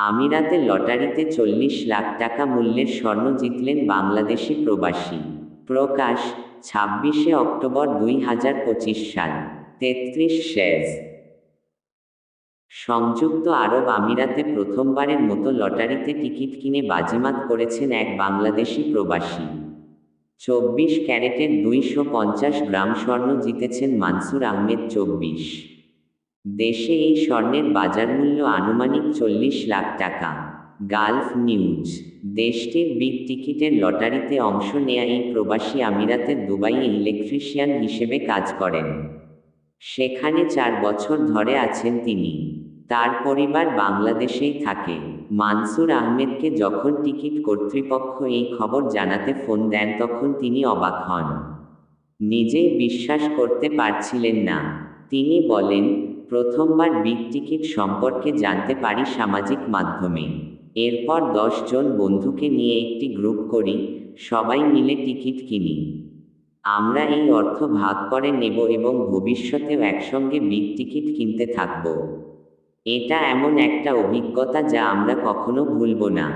আমিরাতে লটারিতে 40 লাখ টাকা মূল্যের স্বর্ণ জিতলেন বাংলাদেশি প্রবাসী। প্রকাশ 26 অক্টোবর 2025 সাল। 33 শেষ। সংযুক্ত আরব আমিরাতে প্রথমবারের মতো লটারিতে টিকিট কিনে বাজিমাত করেছেন এক বাংলাদেশি প্রবাসী। 24 ক্যারেটের 250 গ্রাম স্বর্ণ জিতেছেন মানসুর আহমেদ 24। দেশে এই স্বর্ণের বাজারমূল্য আনুমানিক 40 লাখ টাকা। Gulf news. দেশটির বিগ টিকিটের লটারিতে অংশ নেয়া এই প্রবাসী আমিরাতের দুবাইয়ে ইলেকট্রিশিয়ান হিসেবে কাজ করেন। সেখানে 4 বছর ধরে আছেন তিনি। তার পরিবার বাংলাদেশেই থাকে। মানসুর আহমেদকে যখন টিকিট কর্তৃপক্ষ এই খবর জানাতে ফোন দেন তখন তিনি অবাক হন। নিজেই বিশ্বাস করতে পারছিলেন না। তিনি বলেন, প্রথমবার বিগ টিকিট সম্পর্কে জানতে পারি সামাজিক মাধ্যমে। এরপর 10 জন বন্ধুকে নিয়ে একটি গ্রুপ করি, সবাই মিলে টিকিট কিনি। আমরা এই অর্থ ভাগ করে নেব এবং ভবিষ্যতেও একসঙ্গে বিগ টিকিট কিনতে থাকব। এটা এমন একটা অভিজ্ঞতা যা আমরা কখনো ভুলব না।